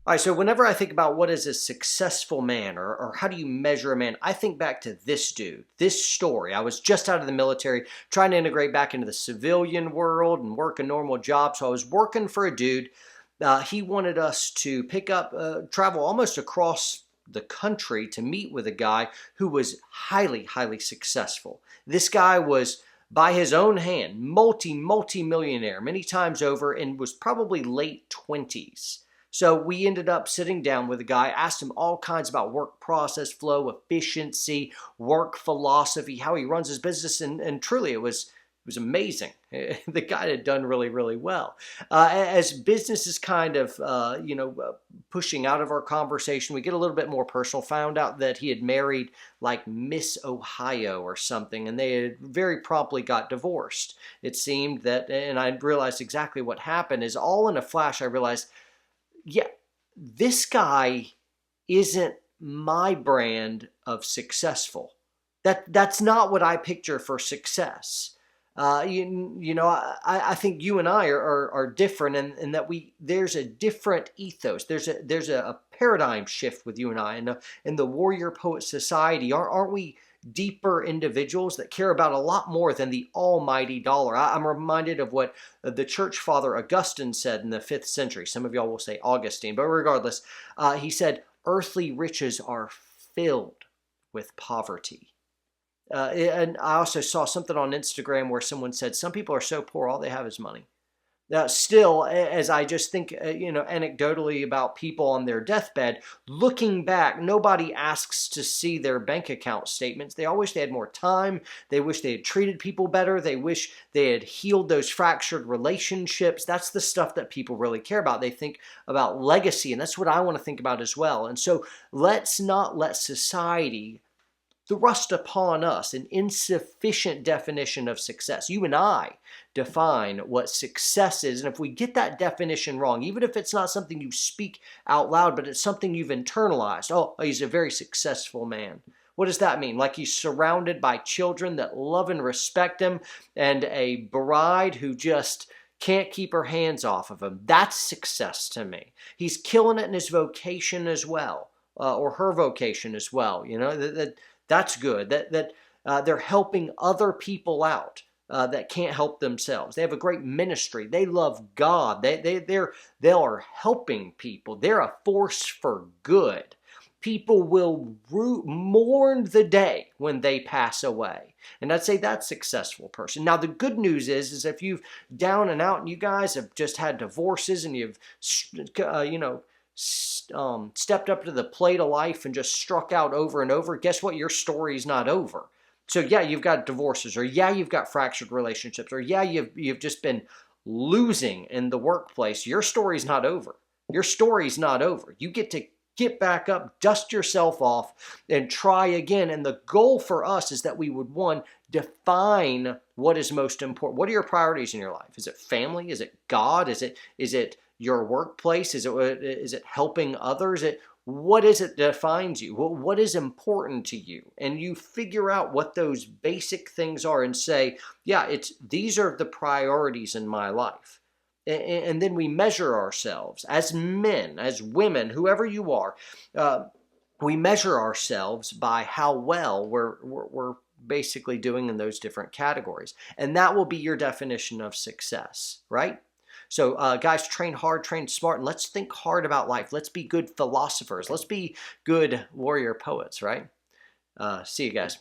All right, so whenever I think about what is a successful man or how do you measure a man, I think back to this dude, this story. I was just out of the military trying to integrate back into the civilian world and work a normal job. So I was working for a dude. He wanted us to travel almost across the country to meet with a guy who was highly, highly successful. This guy was, by his own hand, multi-millionaire many times over and was probably late 20s. So we ended up sitting down with a guy, asked him all kinds about work process flow, efficiency, work philosophy, how he runs his business, and truly it was amazing. The guy had done really, really well. As business is kind of, pushing out of our conversation, we get a little bit more personal. Found out that he had married like Miss Ohio or something, and they had very promptly got divorced. It seemed that, and I realized exactly what happened, is all in a flash I realized, yeah, this guy isn't my brand of successful. That's not what I picture for success. I think you and I are different in that there's a different ethos. There's a paradigm shift with you and I. In the warrior poet society, aren't we deeper individuals that care about a lot more than the almighty dollar? I'm reminded of what the church father Augustine said in the 5th century. Some of y'all will say Augustine, but regardless, he said, earthly riches are filled with poverty. And I also saw something on Instagram where someone said, some people are so poor, all they have is money. Now, still, as I just think, anecdotally about people on their deathbed, looking back, nobody asks to see their bank account statements. They all wish they had more time. They wish they had treated people better. They wish they had healed those fractured relationships. That's the stuff that people really care about. They think about legacy, and that's what I want to think about as well. And so let's not let society thrust upon us an insufficient definition of success. You and I define what success is, and if we get that definition wrong, even if it's not something you speak out loud, but it's something you've internalized, oh, he's a very successful man. What does that mean? Like he's surrounded by children that love and respect him, and a bride who just can't keep her hands off of him. That's success to me. He's killing it in his vocation as well, or her vocation as well. That's good. They're helping other people out that can't help themselves. They have a great ministry. They love God. They are helping people. They're a force for good. People will mourn the day when they pass away. And I'd say that's a successful person. Now, the good news is if you've down and out and you guys have just had divorces and you've, stepped up to the plate of life and just struck out over and over, guess what? Your story's not over. So yeah, you've got divorces, or yeah, you've got fractured relationships, or yeah, you've just been losing in the workplace. Your story's not over. Your story's not over. You get to get back up, dust yourself off, and try again. And the goal for us is that we would, one, define what is most important. What are your priorities in your life? Is it family? Is it God? Is it your workplace? Is it helping others? What is it that defines you? What is important to you? And you figure out what those basic things are and say, yeah, these are the priorities in my life. And then we measure ourselves as men, as women, whoever you are. We measure ourselves by how well we're basically doing in those different categories. And that will be your definition of success, right? So guys, train hard, train smart, and let's think hard about life. Let's be good philosophers. Let's be good warrior poets, right? See you guys.